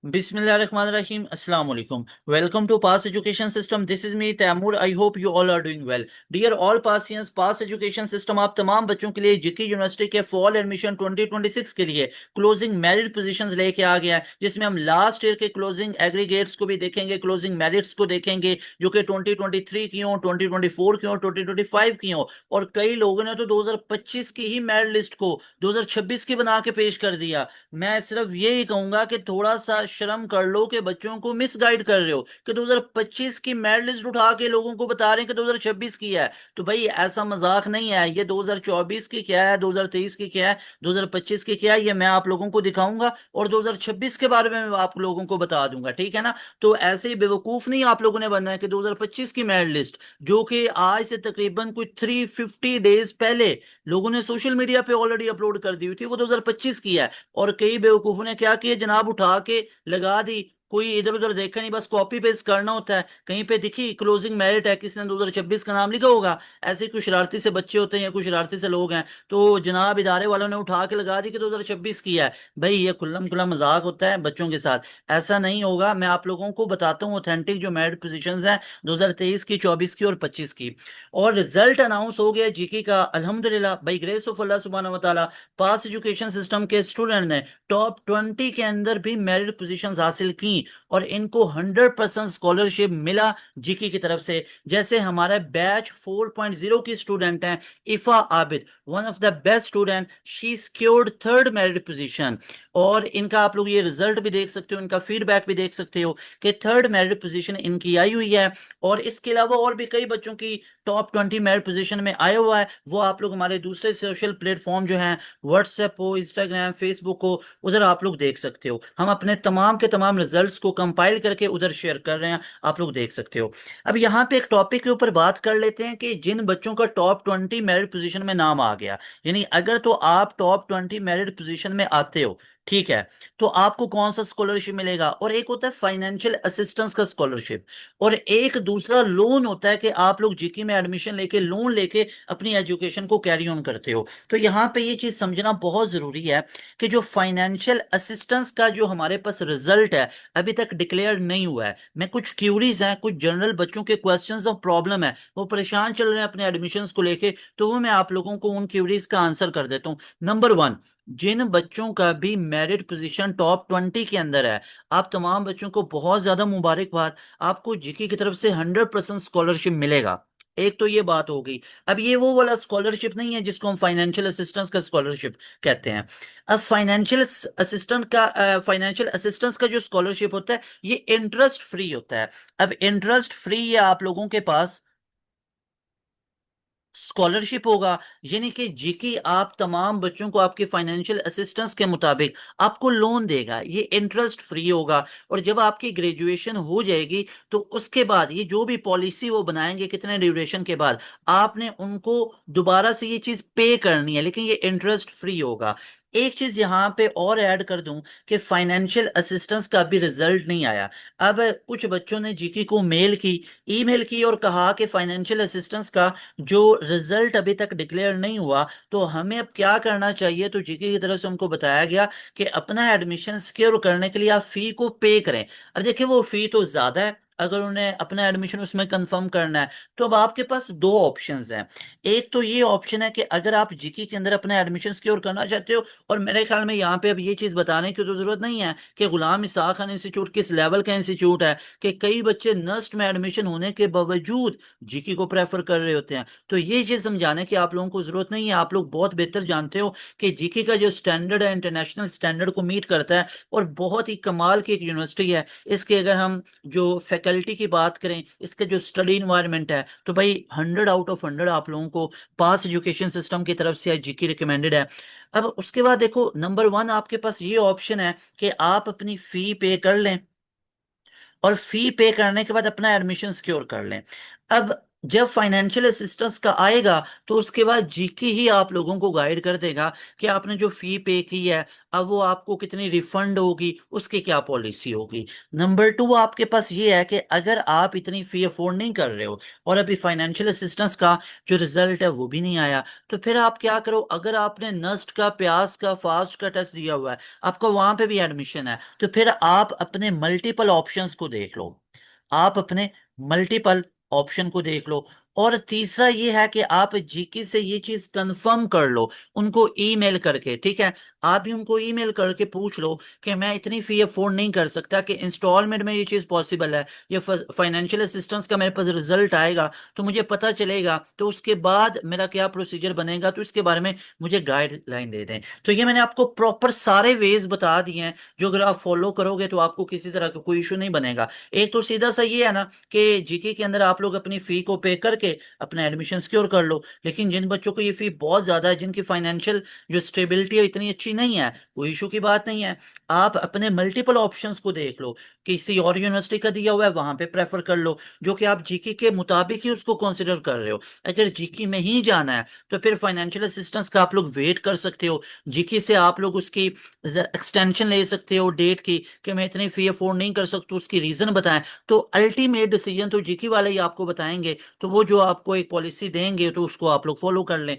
Bismillahirrahmanirrahim. Assalamu alaikum. Welcome to Pass Education System. This is me, Taimur. I hope you all are doing well. Dear all Passians, Pass Education System आप तमाम बच्चों के लिए GK university के fall admission 2026 के लिए closing merit positions लेके आ गया है, जिसमें हम लास्ट ईयर के क्लोजिंग एग्रीगेट्स को भी देखेंगे, क्लोजिंग मेरिट्स को देखेंगे जो कि 2023 की हो, 2024 की हो, 2025 की हो। और कई लोगों ने तो 2025 की ही मेरिट लिस्ट को 2026 की बना के पेश कर दिया। मैं सिर्फ यही कहूंगा कि थोड़ा सा शर्म कर लो कि बच्चों को मिसगाइड कर रहे हो कि 2025 की मेरिट लिस्ट उठा के लोगों को बता रहे हैं कि 2026 की है। तो भाई ऐसा मजाक नहीं है, ये 2024 की क्या है, 2023 की क्या है, 2025 की क्या है, ये मैं आप लोगों को दिखाऊंगा और 2026 के बारे में मैं आप लोगों को बता दूंगा, ठीक है ना। तो ऐसे ही बेवकूफ नहीं आप लोगों ने बनना है कि 2025 की मेरिट लिस्ट जो कि आज से तकरीबन कोई 350 डेज पहले लोगों ने सोशल मीडिया पे ऑलरेडी अपलोड कर दी हुई थी, वो 2025 की है। और कई बेवकूफों ने क्या किया जनाब, उठा के लगा दी, कोई इधर उधर देखा नहीं, बस कॉपी पेस्ट करना होता है। कहीं पे दिखी क्लोजिंग मेरिट है, किसी ने 2026 का नाम लिखा होगा। ऐसे कुछ शरारती से बच्चे होते हैं या कुछ शरारती से लोग हैं, तो जनाब इदारे वालों ने उठा के लगा दी कि 2026 की है। भाई ये खुल्लम खुल्ला मजाक होता है बच्चों के साथ, ऐसा नहीं होगा। मैं आप लोगों को बताता हूँ ऑथेंटिक जो मेरिट पोजीशंस हैं 2023 की, 24 की और 25 की। और रिजल्ट अनाउंस हो गया जीके का, अल्हम्दुलिल्लाह बाई ग्रेस ऑफ अल्लाह सुब्हानहू व तआला। पास एजुकेशन सिस्टम के स्टूडेंट ने टॉप 20 के अंदर भी मेरिट पोजीशंस हासिल की और इनको 100% स्कॉलरशिप मिला जीके की तरफ से। जैसे हमारे बैच 4.0 की स्टूडेंट हैं Ifa Abid, one of the best student, she secured third merit position. और इनका आप लोग ये रिजल्ट भी देख सकते हो, इनका फीडबैक भी देख सकते हो कि थर्ड मेरिट पोजीशन इनकी आई हुई है। और इसके अलावा और भी कई बच्चों की टॉप 20 मेरिट पोजीशन में आया हुआ है। वो आप लोग हमारे दूसरे सोशल प्लेटफॉर्म जो हैं, व्हाट्सएप हो, इंस्टाग्राम, फेसबुक हो, उधर आप लोग देख सकते हो। हम अपने तमाम के तमाम रिजल्ट्स को कंपाइल करके उधर शेयर कर रहे हैं, आप लोग देख सकते हो। अब यहाँ पे एक टॉपिक के ऊपर बात कर लेते हैं कि जिन बच्चों का टॉप 20 मेरिट पोजीशन में नाम आ गया, यानी अगर तो आप टॉप 20 मेरिट पोजीशन में आते हो, ठीक है, तो आपको कौन सा स्कॉलरशिप मिलेगा। और एक होता है फाइनेंशियल असिस्टेंस का स्कॉलरशिप, और एक दूसरा लोन होता है कि आप लोग जीके में एडमिशन लेके लोन लेके अपनी एजुकेशन को कैरी ऑन करते हो। तो यहाँ पे ये चीज समझना बहुत जरूरी है कि जो फाइनेंशियल असिस्टेंस का जो हमारे पास रिजल्ट है अभी तक डिक्लेयर नहीं हुआ है। मैं कुछ क्यूरीज हैं, कुछ जनरल बच्चों के क्वेश्चंस और प्रॉब्लम है, वो परेशान चल रहे हैं अपने एडमिशन्स को लेके, तो वो मैं आप लोगों को उन क्यूरीज का आंसर कर देता हूँ। नंबर वन, जिन बच्चों का भी मेरिट पोजीशन टॉप 20 के अंदर है, आप तमाम बच्चों को बहुत ज्यादा मुबारकबाद, आपको जीके की तरफ से 100% स्कॉलरशिप मिलेगा। एक तो ये बात हो गई। अब ये वो वाला स्कॉलरशिप नहीं है जिसको हम फाइनेंशियल असिस्टेंस का स्कॉलरशिप कहते हैं। अब फाइनेंशियल असिस्टेंस का जो स्कॉलरशिप होता है ये इंटरेस्ट फ्री होता है। अब इंटरेस्ट फ्री ये आप लोगों के पास स्कॉलरशिप होगा, यानी कि जीके आप तमाम बच्चों को आपके फाइनेंशियल असिस्टेंस के मुताबिक आपको लोन देगा, ये इंटरेस्ट फ्री होगा। और जब आपकी ग्रेजुएशन हो जाएगी तो उसके बाद ये जो भी पॉलिसी वो बनाएंगे कितने ड्यूरेशन के बाद, आपने उनको दोबारा से ये चीज पे करनी है, लेकिन ये इंटरेस्ट फ्री होगा। एक चीज यहां पे और ऐड कर दूं कि फाइनेंशियल असिस्टेंस का भी रिजल्ट नहीं आया। अब कुछ बच्चों ने जीके को मेल की, ईमेल की और कहा कि फाइनेंशियल असिस्टेंस का जो रिजल्ट अभी तक डिक्लेयर नहीं हुआ, तो हमें अब क्या करना चाहिए। तो जीके की तरफ से उनको बताया गया कि अपना एडमिशन सिक्योर करने के लिए आप फी को पे करें। अब देखिए वो फी तो ज्यादा है, अगर उन्हें अपना एडमिशन उसमें कंफर्म करना है। तो अब आपके पास दो ऑप्शंस हैं। एक तो ये ऑप्शन है कि अगर आप जीके के अंदर अपना एडमिशन सिक्योर करना चाहते हो, और मेरे ख्याल में यहाँ पे अब ये चीज बताने की तो जरूरत नहीं है कि गुलाम इसाक खान इंस्टीट्यूट किस लेवल का इंस्टीट्यूट है, कि कई बच्चे नस्ट में एडमिशन होने के बावजूद जीके को प्रेफर कर रहे होते हैं। तो ये चीज समझाने की आप लोगों को जरूरत नहीं है, आप लोग बहुत बेहतर जानते हो कि जीके का जो स्टैंडर्ड है इंटरनेशनल स्टैंडर्ड को मीट करता है, और बहुत ही कमाल की एक यूनिवर्सिटी है। इसके अगर हम जो फैकल्टी की बात करें, इसका जो स्टडी इन्वायरमेंट है, तो भाई 100 आउट ऑफ 100 आप लोगों को पास एजुकेशन सिस्टम की तरफ से जीके रिकमेंडेड है। अब उसके बाद देखो, नंबर वन आपके पास ये ऑप्शन है कि आप अपनी फी पे कर लें और फी पे करने के बाद अपना एडमिशन सिक्योर कर लें। अब जब फाइनेंशियल असिस्टेंस का आएगा तो उसके बाद जीके ही आप लोगों को गाइड कर देगा कि आपने जो फी पे की है अब वो आपको कितनी रिफंड होगी, उसकी क्या पॉलिसी होगी। नंबर टू आपके पास ये है कि अगर आप इतनी फी अफोर्ड नहीं कर रहे हो और अभी फाइनेंशियल असिस्टेंस का जो रिजल्ट है वो भी नहीं आया, तो फिर आप क्या करो, अगर आपने नस्ट का, प्यास का, फास्ट का टेस्ट दिया हुआ है, आपका वहां पे भी एडमिशन है, तो फिर आप अपने मल्टीपल ऑप्शंस को देख लो। आप अपने मल्टीपल ऑप्शन को देख लो। और तीसरा ये है कि आप जीके से ये चीज कंफर्म कर लो, उनको ईमेल करके, ठीक है। आप भी उनको ईमेल करके पूछ लो कि मैं इतनी फी अफोर्ड नहीं कर सकता, कि इंस्टॉलमेंट में ये चीज पॉसिबल है, ये फाइनेंशियल असिस्टेंस का मेरे पास रिजल्ट आएगा तो मुझे पता चलेगा, तो उसके बाद मेरा क्या प्रोसीजर बनेगा, तो इसके बारे में मुझे गाइडलाइन दे दें। तो ये मैंने आपको प्रॉपर सारे वेज बता दिए हैं, जो अगर आप फॉलो करोगे तो आपको किसी तरह का कोई इशू नहीं बनेगा। एक तो सीधा सा ये है ना कि जीके के अंदर आप लोग अपनी फी को पे करके अपना एडमिशन सिक्योर कर लो, लेकिन जिन बच्चों को ये फी बहुत ज्यादा है, जिनकी फाइनेंशियल जो स्टेबिलिटी है इतनी अच्छी नहीं है, कोई इशू की बात नहीं है। आप अपने मल्टीपल ऑप्शंस को देख लो, किसी और यूनिवर्सिटी का दिया हुआ है वहां पे प्रेफर कर लो, जो कि आप जीके के मुताबिक ही उसको कंसिडर कर रहे हो। अगर जीके में ही जाना है तो फिर फाइनेंशियल असिस्टेंस का आप लोग वेट कर सकते हो, जीके से आप लोग उसकी एक्सटेंशन ले सकते हो डेट की, कि मैं इतनी फी अफोर्ड नहीं कर सकता, उसकी रीजन बताएं। तो अल्टीमेट डिसीजन तो जीके वाले ही आपको बताएंगे, तो वो जो आपको एक पॉलिसी देंगे तो उसको आप लोग फॉलो कर लें।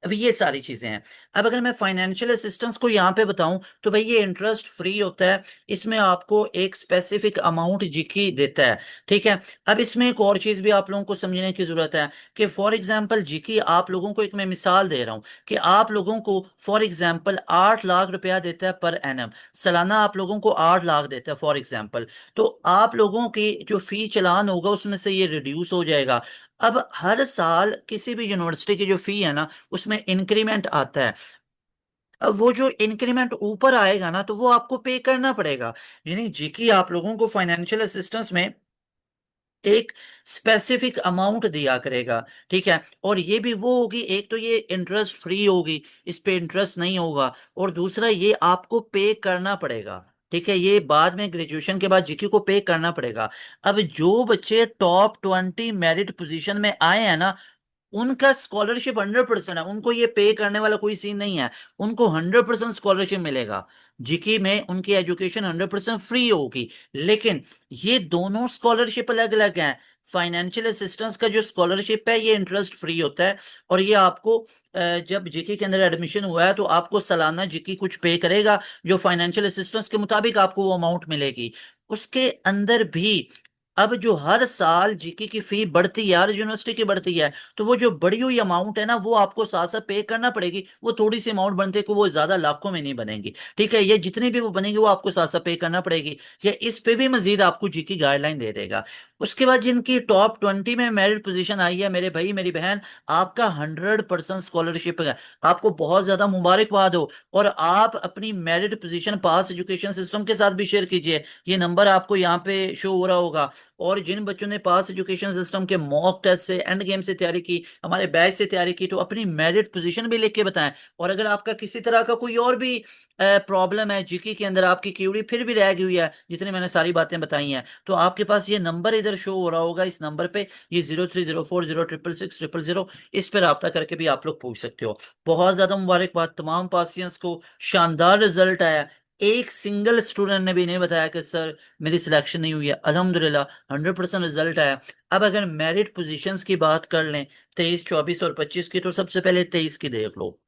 अभी ये सारी चीजें हैं। अब अगर मैं फाइनेंशियल असिस्टेंस को यहाँ पे बताऊं तो भाई ये इंटरेस्ट फ्री होता है, इसमें आपको एक स्पेसिफिक अमाउंट जीकी देता है, ठीक है। अब इसमें एक और चीज भी आप लोगों को समझने की जरूरत है कि फॉर एग्जांपल जीकी आप लोगों को, एक मैं मिसाल दे रहा हूँ कि आप लोगों को फॉर एग्जांपल 8 लाख रुपया देता है पर एनम, सालाना आप लोगों को 8 लाख देता है फॉर एग्जांपल। तो आप लोगों की जो फी चलान होगा उसमें से ये रिड्यूस हो जाएगा। अब हर साल किसी भी यूनिवर्सिटी की जो फी है ना उसमें इंक्रीमेंट आता है। अब वो जो इंक्रीमेंट ऊपर आएगा ना तो वो आपको पे करना पड़ेगा। यानी जीकी आप लोगों को फाइनेंशियल असिस्टेंस में एक स्पेसिफिक अमाउंट दिया करेगा, ठीक है। और ये भी वो होगी, एक तो ये इंटरेस्ट फ्री होगी, इस पे इंटरेस्ट नहीं होगा, और दूसरा ये आपको पे करना पड़ेगा, ठीक है। ये बाद में ग्रेजुएशन के बाद जीके को पे करना पड़ेगा। अब जो बच्चे टॉप 20 मेरिट पोजीशन में आए हैं ना, उनका स्कॉलरशिप 100% है, उनको ये पे करने वाला कोई सीन नहीं है, उनको 100% स्कॉलरशिप मिलेगा। जीके में उनकी एजुकेशन 100% फ्री होगी। लेकिन ये दोनों स्कॉलरशिप अलग अलग हैं। फाइनेंशियल असिस्टेंस का जो स्कॉलरशिप है ये इंटरेस्ट फ्री होता है, और ये आपको जब जीके के अंदर एडमिशन हुआ है तो आपको सालाना जीके कुछ पे करेगा, जो फाइनेंशियल असिस्टेंस के मुताबिक आपको वो अमाउंट मिलेगी। उसके अंदर भी अब जो हर साल जीके की फी बढ़ती है, हर यूनिवर्सिटी की बढ़ती है, तो वो जो बढ़ी हुई अमाउंट है ना वो आपको साथ साथ पे करना पड़ेगी। वो थोड़ी सी अमाउंट बनते को वो ज्यादा लाखों में नहीं बनेगी, ठीक है। ये जितनी भी वो बनेगी वो आपको साथ साथ पे करना पड़ेगी। या इस पे भी मजीद आपको जीके गाइडलाइन दे देगा। उसके बाद जिनकी टॉप 20 में मेरिट पोजीशन आई है, मेरे भाई मेरी बहन, आपका 100% स्कॉलरशिप है, आपको बहुत ज्यादा मुबारकबाद हो। और आप अपनी मेरिट पोजीशन पास एजुकेशन सिस्टम के साथ भी शेयर कीजिए, ये नंबर आपको यहाँ पे शो हो रहा होगा। और जिन बच्चों ने पास एजुकेशन सिस्टम के मॉक टेस्ट से, एंड गेम से तैयारी की, हमारे बैच से तैयारी की, तो अपनी मेरिट पोजीशन भी लिख के बताएं। और अगर आपका किसी तरह का कोई और भी प्रॉब्लम है जीके के अंदर, आपकी क्यूरी फिर भी रह गई हुई है, जितनी मैंने सारी बातें बताई हैं, तो आपके पास ये नंबर इधर शो हो रहा होगा, इस नंबर पे, ये 0304066600, इस पर रब्ता करके भी आप लोग पूछ सकते हो। बहुत ज्यादा मुबारकबाद तमाम पासियंस को, शानदार रिजल्ट आया। एक सिंगल स्टूडेंट ने भी नहीं बताया कि सर मेरी सिलेक्शन नहीं हुई है, अल्हम्दुलिल्लाह 100% रिजल्ट आया। अब अगर मेरिट पोजीशंस की बात कर लें 23, 24 और 25 की, तो सबसे पहले 23 की देख लो।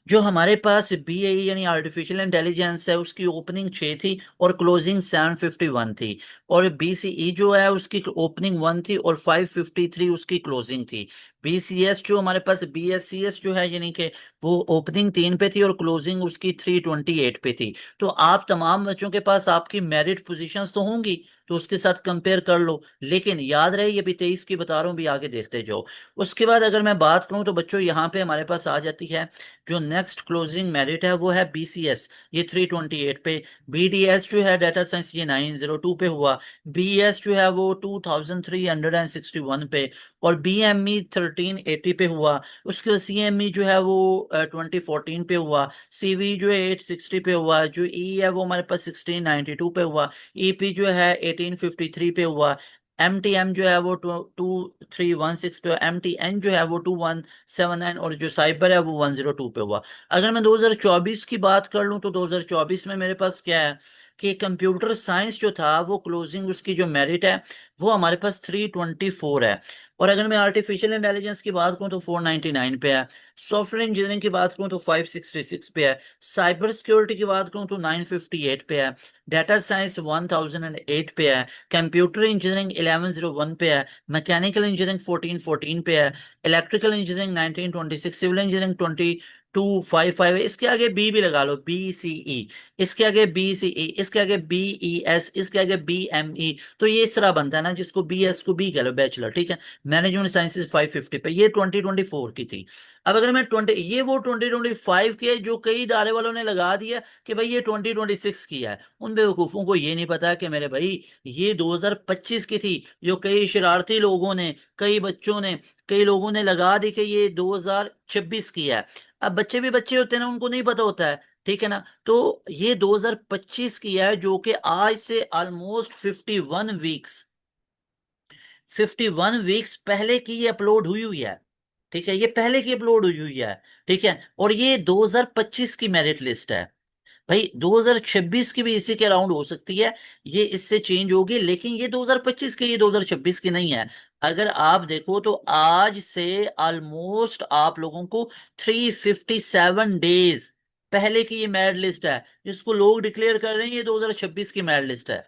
जो हमारे पास बीएई यानी आर्टिफिशियल इंटेलिजेंस है उसकी ओपनिंग 6 थी और क्लोजिंग 751 थी। और बीसीई जो है उसकी ओपनिंग 1 थी और 553 उसकी क्लोजिंग थी। बीसीएस जो हमारे पास, बीएससीएस जो है यानी कि वो ओपनिंग 3 पे थी और क्लोजिंग उसकी 328 पे थी। तो आप तमाम बच्चों के पास आपकी मेरिट पोजीशंस तो होंगी, तो उसके साथ कंपेयर कर लो। लेकिन याद रहे ये भी 23 की बता रहा हूँ, भी आगे देखते जाओ। उसके बाद अगर मैं बात करूं तो बच्चों यहाँ पे हमारे पास आ जाती है जो नेक्स्ट क्लोजिंग मेरिट है, वो है बीसीएस, ये 328 पे। बीडीएस जो है डाटा साइंस, ये 902 पे हुआ। बीएस जो है वो 2361 पे। और बीएमई 1380 पे हुआ। उसके बाद सीएमई जो है वो 2014 पे हुआ। सीवी जो है 860 पे हुआ। जो ई है वो हमारे पास 1692 पे हुआ। ईपी जो है 1853 पे हुआ। MTM जो है वो 2316 पे, MTN जो है वो 2179, और जो साइबर है वो 102 पे हुआ। अगर मैं 2024 की बात कर लूँ तो 2024 में मेरे पास क्या है कि कंप्यूटर साइंस जो था वो क्लोजिंग उसकी जो मेरिट है वो हमारे पास 324 है। और अगर मैं आर्टिफिशियल इंटेलिजेंस की बात करूँ तो 499 पे है। सॉफ्टवेयर इंजीनियरिंग की बात करूँ तो 566 पे है। साइबर सिक्योरिटी की बात करूँ तो 958 पे है। डाटा साइंस 1008 पे है। कंप्यूटर इंजीनियरिंग 1101 पे है। मैकेनिकल इंजीनियरिंग 1414 पे है। इलेक्ट्रिकल इंजीनियरिंग 1926, सिविल इंजीनियरिंग 2255 है। इसके आगे बी भी लगा लो, BCE, इसके आगे BCE, इसके आगे BES, इसके आगे BME। तो ये इस तरह बनता है ना, जिसको BS को बी कह लो, बैचलर, ठीक है। मैनेजमेंट साइंसेज 550 पे, ये 2024 की थी। अब अगर मैं 20, ये वो 2025 की है जो कई इदारे वालों ने लगा दिया कि भाई ये 2026 की है। उन बेवकूफों को ये नहीं पता कि मेरे भाई ये 2025 की थी, जो कई शरारती लोगों ने, कई बच्चों ने, कई लोगों ने लगा दी कि ये 2026 की है। अब बच्चे भी बच्चे होते हैं ना, उनको नहीं पता होता है, ठीक है ना। तो ये 2025 की है, जो कि आज से ऑलमोस्ट 51 वीक्स, 51 वीक्स पहले की ये अपलोड हुई हुई है, ठीक है। ये पहले की अपलोड हुई हुई है, ठीक है। और ये 2025 की मेरिट लिस्ट है। भाई 2026 की भी इसी के अराउंड हो सकती है, ये इससे चेंज होगी, लेकिन ये 2025 की, ये 2026 की नहीं है। अगर आप देखो तो आज से ऑलमोस्ट आप लोगों को 357 डेज पहले की ये मेरिट लिस्ट है, जिसको लोग डिक्लेयर कर रहे हैं ये 2026 की मेरिट लिस्ट है,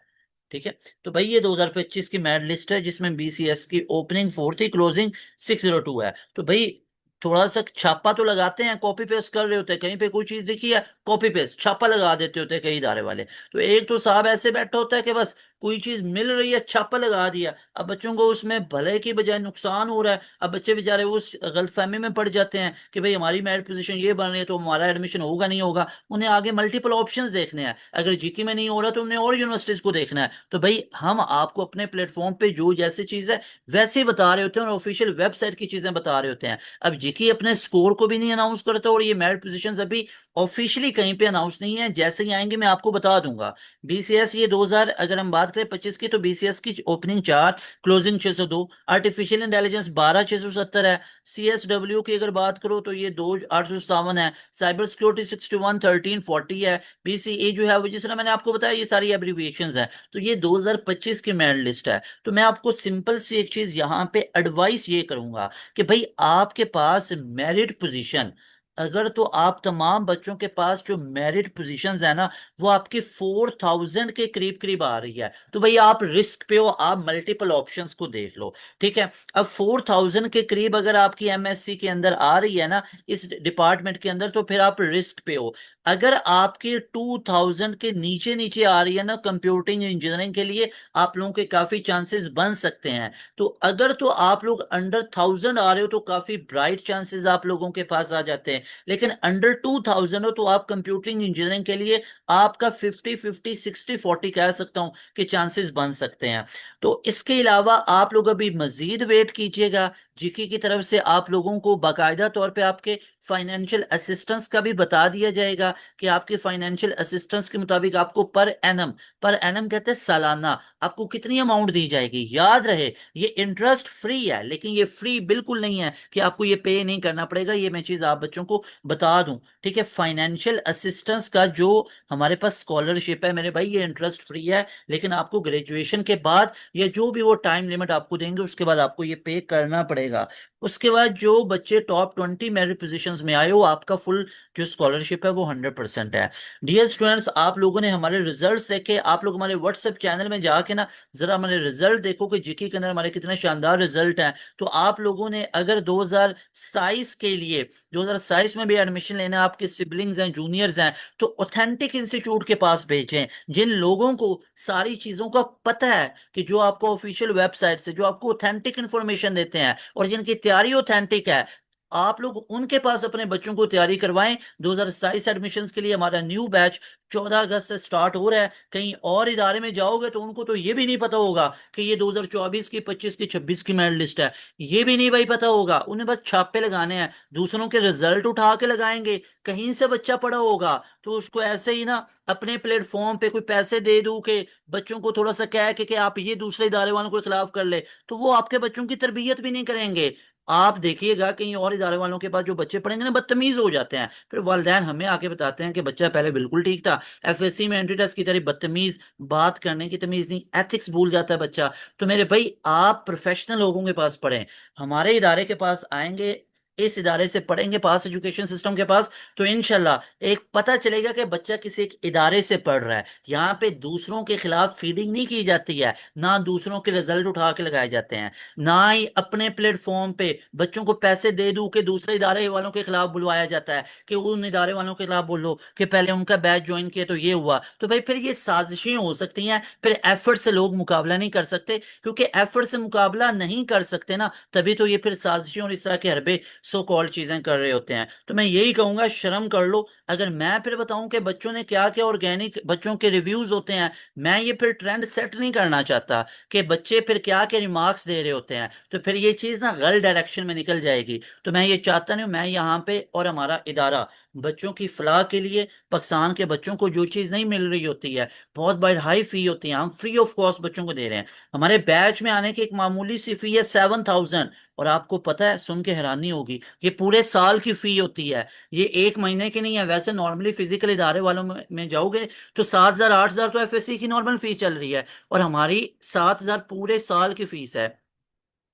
ठीक है। तो भाई ये 2025 की मेरिट लिस्ट है, जिसमें BCS की ओपनिंग 4 थी, क्लोजिंग 602 है। तो भाई थोड़ा सा छापा तो लगाते हैं, कॉपी पेस्ट कर रहे होते हैं, कहीं पे कोई चीज दिखी है कॉपी पेस्ट छापा लगा देते होते हैं कई इदारे वाले। तो एक तो साहब ऐसे बैठा होता है कि बस कोई चीज मिल रही है छापा लगा दिया। अब बच्चों को उसमें भले की बजाय नुकसान हो रहा है। अब बच्चे बेचारे उस गलतफहमी में पड़ जाते हैं कि भाई हमारी मेरिट पोजीशन ये बन रही है तो हमारा एडमिशन होगा नहीं होगा। उन्हें आगे मल्टीपल ऑप्शंस देखने हैं, अगर जीके में नहीं हो रहा तो उन्हें और यूनिवर्सिटीज को देखना है। तो भाई हम आपको अपने प्लेटफॉर्म पे जो जैसी चीज है वैसे ही बता रहे होते हैं, और ऑफिशियल वेबसाइट की चीजें बता रहे होते हैं। अब जीके अपने स्कोर को भी नहीं अनाउंस करता, और ये मेरिट पोजीशंस अभी ऑफिशियली कहीं पे अनाउंस नहीं है, जैसे ही आएंगे मैं आपको बता दूंगा। BCS ये 2000, अगर हम बात करें 25 की, तो BCS की ओपनिंग 4, क्लोजिंग 602। आर्टिफिशियल इंटेलिजेंस 12,670 है। CSW की अगर बात करो तो ये 2,857 है। साइबर सिक्योरिटी 61, 1340 है। BCE जो है वो, जिस तरह मैंने आपको बताया, ये सारी एब्रीविएशंस है। तो ये 2025 की मेरिट लिस्ट है। तो मैं आपको सिंपल सी एक चीज यहाँ पे एडवाइस ये करूंगा कि भाई आपके पास मेरिट पोजीशन, अगर तो आप तमाम बच्चों के पास जो मेरिट पोजीशंस है ना वो आपकी 4000 के करीब करीब आ रही है, तो भाई आप रिस्क पे हो, आप मल्टीपल ऑप्शंस को देख लो, ठीक है। अब 4000 के करीब अगर आपकी MSc के अंदर आ रही है ना, इस डिपार्टमेंट के अंदर, तो फिर आप रिस्क पे हो। अगर आपकी 2000 के नीचे नीचे आ रही है ना कंप्यूटिंग इंजीनियरिंग के लिए, आप लोगों के काफी चांसेस बन सकते हैं। तो अगर तो आप लोग अंडर 1000 आ रहे हो तो काफी ब्राइट चांसेस आप लोगों के पास आ जाते हैं। लेकिन अंडर 2000 हो तो आप कंप्यूटिंग इंजीनियरिंग के लिए आपका 50-50 60-40 कह सकता हूं कि चांसेस बन सकते हैं। तो इसके अलावा आप लोग अभी मजीद वेट कीजिएगा। जीके की तरफ से आप लोगों को बाकायदा तौर पे आपके फाइनेंशियल असिस्टेंस का भी बता दिया जाएगा कि आपके फाइनेंशियल असिस्टेंस के मुताबिक आपको पर एनम कहते हैं सालाना, आपको कितनी अमाउंट दी जाएगी। याद रहे ये इंटरेस्ट फ्री है, लेकिन ये फ्री बिल्कुल नहीं है कि आपको ये पे नहीं करना पड़ेगा। ये मैं चीज आप बच्चों को बता दूं, ठीक है। फाइनेंशियल असिस्टेंस का जो हमारे पास स्कॉलरशिप है मेरे भाई, ये इंटरेस्ट फ्री है, लेकिन आपको ग्रेजुएशन के बाद या जो भी वो टाइम लिमिट आपको देंगे उसके बाद आपको ये पे करना पड़ेगा। उसके बाद जो बच्चे टॉप 20 मेरिट पोजीशंस में आए हो, आपका फुल जो स्कॉलरशिप है वो 100% है। डियर स्टूडेंट्स, आप लोगों ने हमारे रिजल्ट्स देखे, आप लोग हमारे व्हाट्सएप चैनल में जाके ना जरा हमारे रिजल्ट देखो कि जीके के अंदर हमारे कितने शानदार रिजल्ट हैं। तो आप लोगों ने अगर 2027 के लिए, 2027 में भी एडमिशन लेना है, आपके सिबलिंग्स हैं, जूनियर्स हैं, तो ऑथेंटिक इंस्टीट्यूट के पास भेजें, जिन लोगों को सारी चीजों का पता है, कि जो आपको ऑफिशियल वेबसाइट से जो आपको ऑथेंटिक इंफॉर्मेशन देते हैं और जिनकी तैयारी ऑथेंटिक है। आप लोग उनके पास अपने बच्चों को तैयारी करवाएं। 2027 एडमिशन्स के लिए हमारा न्यू बैच 14 अगस्त से स्टार्ट हो रहा है। कहीं और इदारे में जाओगे तो उनको तो ये भी नहीं पता होगा कि ये 2024 की, 25 की, 26 की मेरिट लिस्ट है। ये भी नहीं भाई पता होगा, उन्हें बस छापे लगाने हैं, दूसरों के रिजल्ट उठा के लगाएंगे। कहीं से बच्चा पढ़ा होगा तो उसको ऐसे ही ना अपने प्लेटफॉर्म पे कोई पैसे दे दूं कि बच्चों को थोड़ा सा कह के कि आप ये दूसरे इदारे वालों के खिलाफ कर ले, तो वो आपके बच्चों की तरबियत भी नहीं करेंगे। आप देखिएगा कहीं और इदारे वालों के पास जो बच्चे पढ़ेंगे ना बदतमीज हो जाते हैं, फिर वालिदैन हमें आके बताते हैं कि बच्चा पहले बिल्कुल ठीक था, एफएससी में एंट्री टेस्ट की तरह बदतमीज, बात करने की तमीज नहीं, एथिक्स भूल जाता है बच्चा। तो मेरे भाई आप प्रोफेशनल लोगों के पास पढ़ें, हमारे इदारे के पास आएंगे, इस इदारे से पढ़ेंगे, पास एजुकेशन सिस्टम के पास, तो इनशाल्लाह एक पता चलेगा कि बच्चा किसी एक इदारे से पढ़ रहा है। यहाँ पे दूसरों के खिलाफ फीडिंग नहीं की जाती है, ना दूसरों के रिजल्ट उठा के लगाए जाते हैं, ना ही अपने प्लेटफॉर्म पे बच्चों को पैसे दे दूं कि दूसरे इदारे वालों के खिलाफ बुलवाया जाता है कि उन इदारे वालों के खिलाफ बोलो कि पहले उनका बैच ज्वाइन किया तो ये हुआ। तो भाई फिर ये साजिशें हो सकती हैं, फिर एफर्ट से लोग मुकाबला नहीं कर सकते, क्योंकि एफर्ट से मुकाबला नहीं कर सकते ना, तभी तो ये फिर साजिशें और इस तरह के हरबे सो कॉल्ड चीजें कर रहे होते हैं। तो मैं यही कहूंगा शर्म कर लो। अगर मैं फिर बताऊं कि बच्चों ने क्या क्या ऑर्गेनिक बच्चों के रिव्यूज होते हैं, मैं ये फिर ट्रेंड सेट नहीं करना चाहता कि बच्चे फिर क्या क्या रिमार्क्स दे रहे होते हैं, तो फिर ये चीज ना गलत डायरेक्शन में निकल जाएगी। तो मैं ये चाहता नहीं हूं, मैं यहाँ पे और हमारा इदारा बच्चों की फलाह के लिए, पाकिस्तान के बच्चों को जो चीज नहीं मिल रही होती है, बहुत बार हाई फी होती है, हम फ्री ऑफ कॉस्ट बच्चों को दे रहे हैं। हमारे बैच में आने की एक मामूली सी फी है 7,000, और आपको पता है, सुन के हैरानी होगी, ये पूरे साल की फी होती है, ये एक महीने की नहीं है। वैसे नॉर्मली फिजिकल इदारे वालों में जाओगे तो 7,000 8,000 तो एफएससी की नॉर्मल फीस चल रही है, और हमारी 7,000 पूरे साल की फीस है।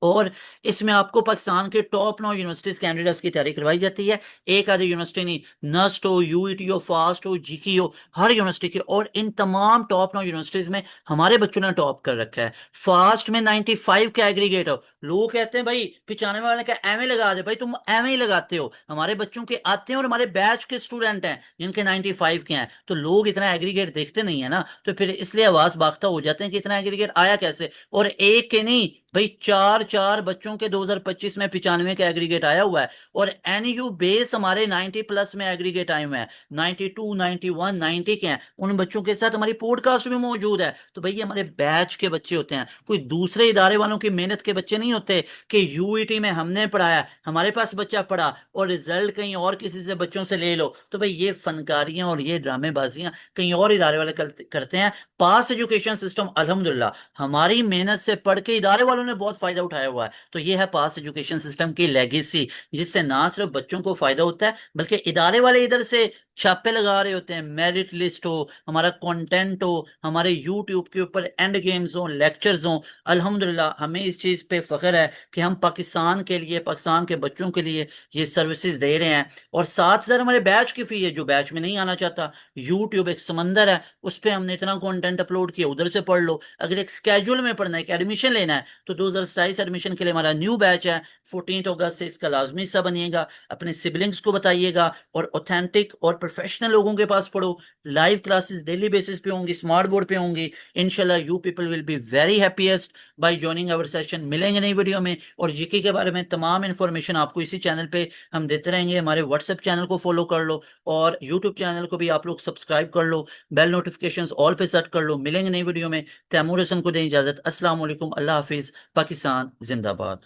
और इसमें आपको पाकिस्तान के टॉप 9 यूनिवर्सिटीज कैंडिडेट्स की तैयारी करवाई जाती है। एक आधी यूनिवर्सिटी नहीं, नस्ट हो, यूईटी हो, फास्ट हो, जीकी हो, हर यूनिवर्सिटी के, और इन तमाम टॉप 9 यूनिवर्सिटीज में हमारे बच्चों ने टॉप कर रखा है। फास्ट में 95 का एग्रीगेट हो, लोग कहते हैं भाई 95 वाले का एमए लगा दे, भाई तुम एमए ही लगाते हो, हमारे बच्चों के आते हैं और हमारे बैच के स्टूडेंट हैं जिनके 95 के हैं, तो लोग इतना एग्रीगेट देखते नहीं है ना, तो फिर इसलिए आवाज बाख्ता हो जाते हैं कि इतना एग्रीगेट आया कैसे। और एक के नहीं भाई, चार चार बच्चों के 2025 में 95 का एग्रीगेट आया हुआ है, और एनयू बेस हमारे 90 प्लस में एग्रीगेट आए हुए हैं, 92 91 90 के हैं, उन बच्चों के साथ हमारी पॉडकास्ट भी मौजूद है। तो भाई ये हमारे बैच के बच्चे होते हैं, कोई दूसरे इदारे वालों की मेहनत के बच्चे नहीं होते कि यूईटी में हमने पढ़ाया, हमारे पास बच्चा पढ़ा और रिजल्ट कहीं और किसी से बच्चों से ले लो। तो भाई ये फनकारियां और ये ड्रामेबाजियां कहीं और इदारे वाले करते हैं। पास एजुकेशन सिस्टम अल्हम्दुलिल्लाह हमारी मेहनत से पढ़ के इदारे वालों ने बहुत फायदा उठाया हुआ है, तो ये है पास एजुकेशन सिस्टम की लेगेसी, जिससे ना सिर्फ बच्चों को फायदा होता है बल्कि इदारे वाले इधर से छापे लगा रहे होते हैं, मेरिट लिस्ट हो, हमारा कंटेंट हो, हमारे यूट्यूब के ऊपर एंड गेम्स हो, लेक्चर्स हो। अल्हम्दुलिल्लाह हमें इस चीज़ पे फख्र है कि हम पाकिस्तान के लिए, पाकिस्तान के बच्चों के लिए ये सर्विसेज दे रहे हैं। और 7,000 हमारे बैच की फी है, जो बैच में नहीं आना चाहता, यूट्यूब एक समंदर है, उस पर हमने इतना कंटेंट अपलोड किया, उधर से पढ़ लो। अगर एक स्केड्यूल में पढ़ना है, एक एडमिशन लेना है, तो 2027 एडमिशन के लिए हमारा न्यू बैच है, 14 अगस्त से इसका लाजमी हिस्सा बनिएगा, अपने सिबलिंग्स को बताइएगा, और ऑथेंटिक और प्रोफेशनल लोगों के पास पढ़ो। लाइव क्लासेस डेली बेसिस पे होंगी, स्मार्ट बोर्ड पे होंगी। इंशाल्लाह you people will be very happiest by joining our session. मिलेंगे नई वीडियो में, और जीके के बारे में तमाम इन्फॉर्मेशन आपको इसी चैनल पे हम देते रहेंगे। हमारे व्हाट्सएप चैनल को फॉलो कर लो, और यूट्यूब चैनल को भी आप लोग सब्सक्राइब कर लो, बेल नोटिफिकेशंस ऑल पे सेट कर लो। मिलेंगे नई वीडियो में। तैमूर हसन को दें इजाजत। अस्सलाम वालेकुम, अल्लाह हाफिज, पाकिस्तान जिंदाबाद।